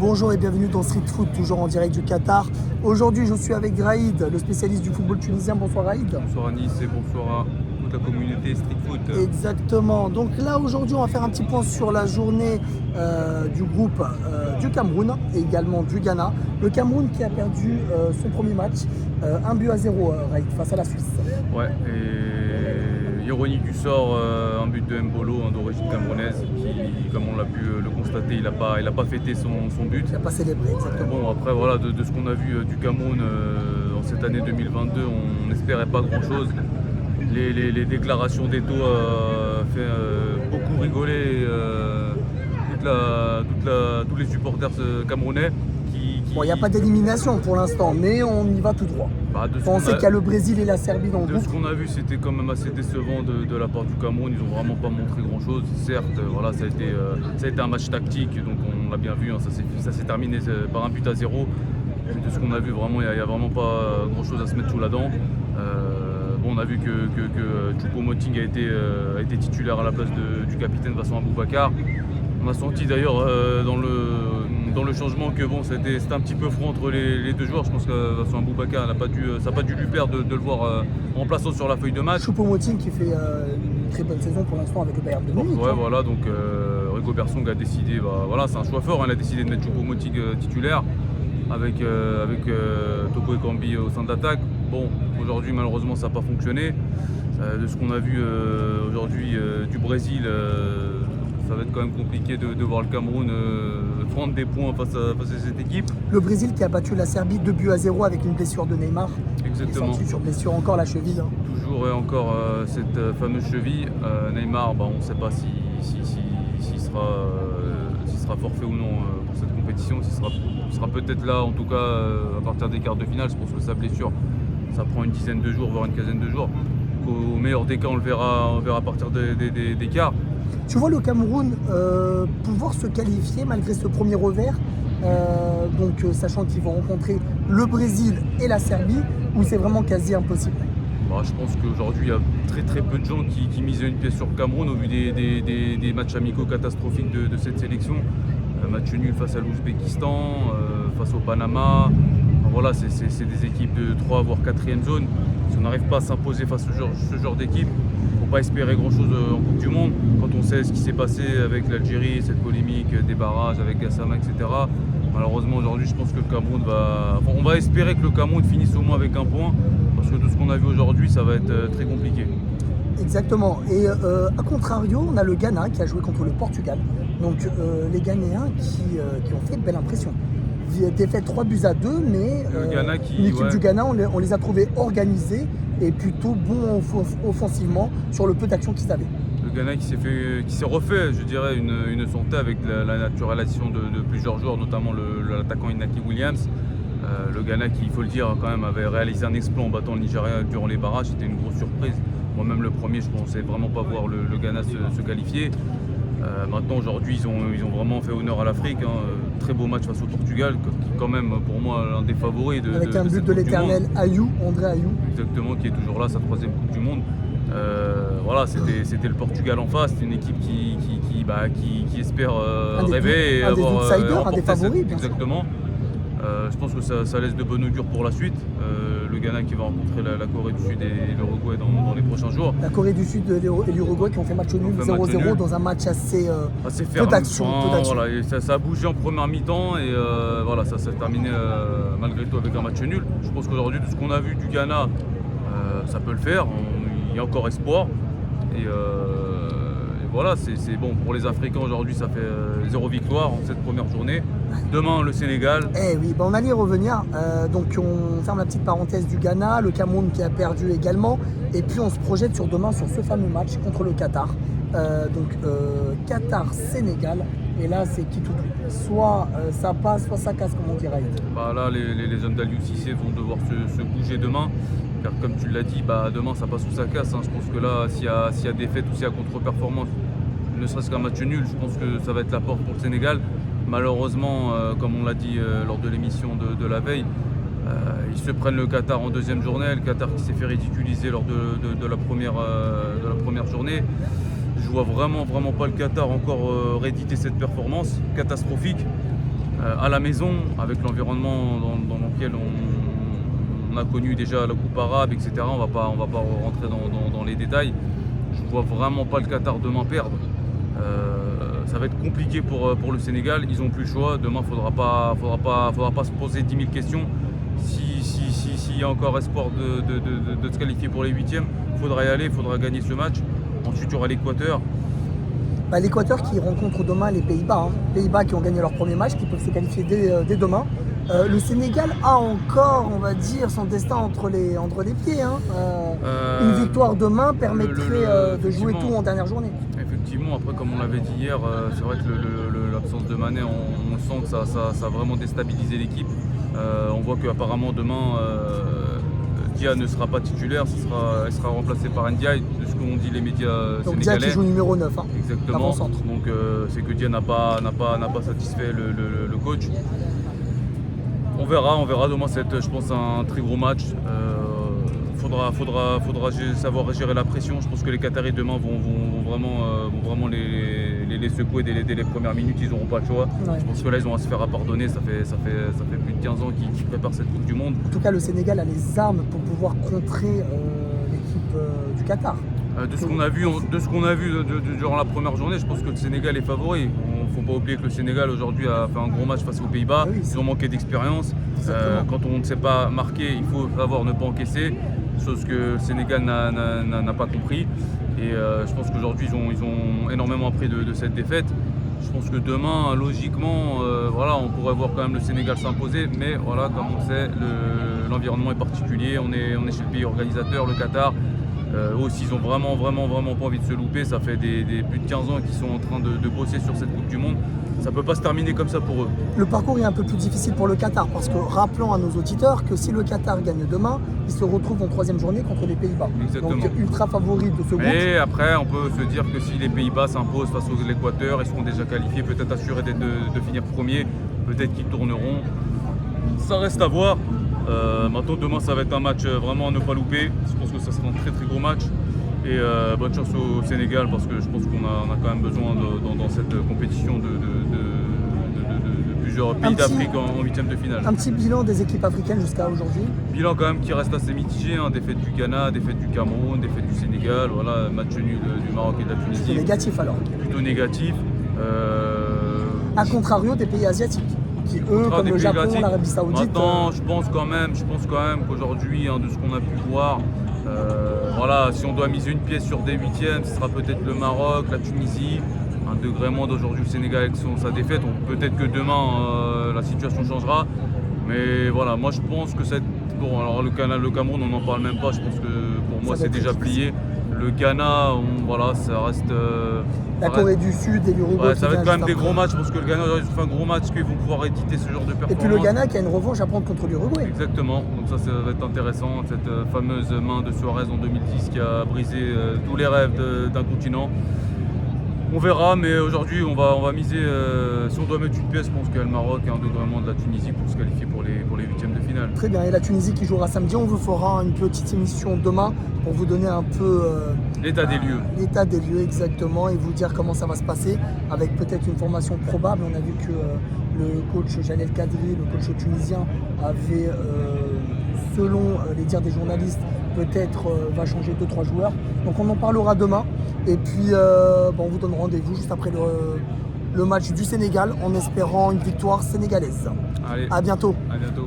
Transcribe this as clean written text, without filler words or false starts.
Bonjour et bienvenue dans Street Foot, toujours en direct du Qatar. Aujourd'hui, je suis avec Graïd, le spécialiste du football tunisien. Bonsoir Graïd. Bonsoir à Nice et bonsoir à toute la communauté Street Foot. Exactement. Donc là, aujourd'hui, on va faire un petit point sur la journée du groupe du Cameroun et également du Ghana. Le Cameroun qui a perdu son premier match, 1-0, Graïd, face à la Suisse. Ouais, et ironie du sort, un but de Mbolo d'origine camerounaise qui, comme on l'a pu le constater, il n'a pas fêté son but. Il n'a pas célébré, exactement. Bon, après, voilà, de ce qu'on a vu du Cameroun en cette année 2022, on n'espérait pas grand-chose. Les déclarations d'Eto fait beaucoup rigoler tous les supporters camerounais. Bon, il n'y a pas d'élimination pour l'instant, mais on y va tout droit. On sait qu'il y a le Brésil et la Serbie dans le groupe. De ce qu'on a vu, c'était quand même assez décevant de la part du Cameroun. Ils n'ont vraiment pas montré grand-chose. Certes, voilà, ça a été un match tactique, donc on l'a bien vu. Hein, ça s'est terminé par 1-0. De ce qu'on a vu, vraiment, il n'y a vraiment pas grand-chose à se mettre sous la dent. On a vu que Choupo-Moting a été titulaire à la place du capitaine Vincent Aboubakar. On a senti d'ailleurs dans le changement que bon, c'était un petit peu froid entre les deux joueurs. Je pense que Vincent Aboubakar ça n'a pas dû lui perdre de le voir remplaçant sur la feuille de match. Choupo-Moting qui fait une très bonne saison pour l'instant avec le Bayern de Munich. Ouais, voilà, donc Rigo Bersong a décidé, voilà, c'est un choix fort, il a décidé de mettre Choupo-Moting titulaire avec Toko Ekambi au sein de l'attaque. Bon, aujourd'hui malheureusement ça n'a pas fonctionné. De ce qu'on a vu aujourd'hui du Brésil, ça va être quand même compliqué de voir le Cameroun prendre des points face à cette équipe. Le Brésil qui a battu la Serbie 2-0 avec une blessure de Neymar. Exactement. Il est sorti sur blessure, encore la cheville. Hein. Toujours et encore cette fameuse cheville. Neymar, on ne sait pas s'il sera forfait ou non pour cette compétition. Il sera peut-être là, en tout cas à partir des quarts de finale. Je pense que sa blessure, ça prend une dizaine de jours, voire une quinzaine de jours. Au meilleur des cas, on le verra à partir des quarts. Tu vois le Cameroun pouvoir se qualifier malgré ce premier revers, sachant qu'ils vont rencontrer le Brésil et la Serbie, ou c'est vraiment quasi impossible? Je pense qu'aujourd'hui, il y a très peu de gens qui misent une pièce sur le Cameroun au vu des matchs amicaux catastrophiques de cette sélection. Match nul face à l'Ouzbékistan, face au Panama. Voilà, c'est des équipes de 3 voire 4e zone. Si on n'arrive pas à s'imposer face à ce genre d'équipe, il ne faut pas espérer grand-chose en Coupe du Monde. Quand on sait ce qui s'est passé avec l'Algérie, cette polémique des barrages avec Gassama, etc. Malheureusement, aujourd'hui, je pense que le Cameroun on va espérer que le Cameroun finisse au moins avec un point, parce que de ce qu'on a vu aujourd'hui, ça va être très compliqué. Exactement. Et à contrario, on a le Ghana qui a joué contre le Portugal. Donc les Ghanéens qui ont fait de belles impressions. Défaite 3-2, mais l'équipe du Ghana, on les a trouvés organisés et plutôt bons offensivement sur le peu d'actions qu'ils avaient. Le Ghana qui s'est refait, je dirais, une santé avec la naturalisation de plusieurs joueurs, notamment l'attaquant Inaki Williams. Le Ghana qui, il faut le dire, quand même, avait réalisé un exploit en battant le Nigeria durant les barrages. C'était une grosse surprise. Moi-même, le premier, je ne pensais vraiment pas voir le Ghana se qualifier. Maintenant, aujourd'hui, ils ont vraiment fait honneur à l'Afrique. Très beau match face au Portugal, qui quand même, pour moi, l'un des favoris avec un but de l'éternel André Ayou. Exactement, qui est toujours là, sa 3e Coupe du Monde. Voilà, c'était le Portugal en face, c'est une équipe qui espère rêver et avoir des outsiders, un des favoris, bien exactement. Je pense que ça laisse de bon augure pour la suite. Le Ghana qui va rencontrer la Corée du Sud et l'Uruguay dans les prochains jours. La Corée du Sud et l'Uruguay qui ont fait match nul 0-0 dans un match assez ferme. Peu d'action. Voilà, ça a bougé en première mi-temps et voilà, ça s'est terminé malgré tout avec un match nul. Je pense qu'aujourd'hui, de ce qu'on a vu du Ghana, ça peut le faire. Il y a encore espoir. Et voilà, c'est bon pour les Africains aujourd'hui, ça fait 0 victoire en cette première journée. Demain, le Sénégal. Oui, on allait y revenir. Donc on ferme la petite parenthèse du Ghana, le Cameroun qui a perdu également. Et puis on se projette sur demain sur ce fameux match contre le Qatar. Qatar-Sénégal. Et là, c'est qui tout double. Soit ça passe, soit ça casse, comme on dirait. Là, les hommes d'Aliou Cissé vont devoir se bouger demain. Car comme tu l'as dit, demain ça passe ou ça casse. Je pense que là, s'il y a défaite ou s'il y a contre-performance, ne serait-ce qu'un match nul, je pense que ça va être la porte pour le Sénégal. Malheureusement, comme on l'a dit lors de l'émission de la veille, ils se prennent le Qatar en 2e journée. Le Qatar qui s'est fait ridiculiser lors de la première journée. Je vois vraiment pas le Qatar encore rééditer cette performance catastrophique. à la maison, avec l'environnement dans lequel on a connu déjà la Coupe arabe, etc. On va pas rentrer dans les détails. Je ne vois vraiment pas le Qatar demain perdre. Ça va être compliqué pour le Sénégal. Ils n'ont plus le choix. Demain, il ne faudra pas se poser 10 000 questions. S'il y a encore espoir de se qualifier pour les huitièmes, il faudra y aller, il faudra gagner ce match. Ensuite, il y aura l'Équateur. L'Équateur qui rencontre demain les Pays-Bas. Pays-Bas qui ont gagné leur premier match, qui peuvent se qualifier dès demain. Le Sénégal a encore, on va dire, son destin entre les pieds. Une victoire demain permettrait de jouer tout en dernière journée. Effectivement, après comme on l'avait dit hier, c'est vrai que l'absence de Mané, on sent que ça a vraiment déstabilisé l'équipe. On voit qu'apparemment demain, Dia ne sera pas titulaire, elle sera remplacée par Ndiaye, de ce qu'ont dit les médias donc sénégalais. Dia qui joue numéro 9. Exactement. Donc c'est que Dia n'a pas satisfait le coach. On verra demain, je pense, un très gros match. Faudra savoir gérer la pression. Je pense que les Qataris demain vont vraiment les secouer dès les premières minutes. Ils n'auront pas le choix. Ouais. Je pense que là, ils ont à se faire pardonner. Ça fait plus de 15 ans qu'ils préparent cette Coupe du Monde. En tout cas, le Sénégal a les armes pour pouvoir contrer l'équipe du Qatar. De ce qu'on a vu durant la première journée, je pense que le Sénégal est favori. Il ne faut pas oublier que le Sénégal aujourd'hui a fait un gros match face aux Pays-Bas. Oui, ils ont manqué d'expérience. Quand on ne sait pas marquer, il faut savoir ne pas encaisser. Chose que le Sénégal n'a pas compris. Et je pense qu'aujourd'hui, ils ont énormément appris de cette défaite. Je pense que demain, logiquement, on pourrait voir quand même le Sénégal s'imposer. Mais voilà, comme on sait, l'environnement est particulier. On est chez le pays organisateur, le Qatar. Aussi, ils ont vraiment pas envie de se louper. Ça fait plus de 15 ans qu'ils sont en train de bosser sur cette Coupe du Monde. Ça ne peut pas se terminer comme ça pour eux. Le parcours est un peu plus difficile pour le Qatar parce que rappelons à nos auditeurs que si le Qatar gagne demain, il se retrouve en troisième journée contre les Pays-Bas. Exactement. Donc ultra favori de ce groupe. Et après, on peut se dire que si les Pays-Bas s'imposent face à l'Équateur, ils seront déjà qualifiés, peut-être assurés de finir premier, peut-être qu'ils tourneront. Ça reste à voir. Maintenant, demain, ça va être un match vraiment à ne pas louper. Je pense que ça sera un très très gros match. Et bonne chance au Sénégal parce que je pense qu'on a quand même besoin dans cette compétition de plusieurs pays d'Afrique en huitième de finale. Un petit bilan des équipes africaines jusqu'à aujourd'hui. Bilan quand même qui reste assez mitigé, défaite du Ghana, défaite du Cameroun, défaite du Sénégal, voilà, match nul du Maroc et de la Tunisie. C'est négatif alors. Plutôt négatif. A contrario des pays asiatiques, qui eux, comme le Japon, l'Arabie Saoudite. Maintenant, je pense quand même qu'aujourd'hui, de ce qu'on a pu voir, si on doit miser une pièce sur des huitièmes, ce sera peut-être le Maroc, la Tunisie. Un degré moins d'aujourd'hui le Sénégal avec sa défaite. Peut-être que demain la situation changera. Mais voilà, moi je pense que bon, alors le Cameroun, on n'en parle même pas. Je pense que pour moi c'est déjà plié. Le Ghana, ça reste. La Corée du Sud et l'Uruguay. Ça va être quand même des gros matchs parce que le Ghana, ils ont fait un gros match qu'ils vont pouvoir éditer ce genre de performance. Et puis le Ghana qui a une revanche à prendre contre l'Uruguay. Exactement, donc ça va être intéressant. Cette fameuse main de Suarez en 2010 qui a brisé tous les rêves d'un continent. On verra, mais aujourd'hui on va miser, si on doit mettre une pièce, je pense qu'il y a le Maroc et un degré moins de la Tunisie pour se qualifier pour les huitièmes de finale. Très bien, et la Tunisie qui jouera samedi, on vous fera une petite émission demain pour vous donner un peu l'état des lieux. L'état des lieux exactement et vous dire comment ça va se passer avec peut-être une formation probable. On a vu que le coach Jalel Kadri, le coach tunisien, avait, selon les dires des journalistes, peut-être va changer 2-3 joueurs. Donc on en parlera demain. Et puis on vous donne rendez-vous juste après le match du Sénégal en espérant une victoire sénégalaise. Allez, à bientôt. À bientôt.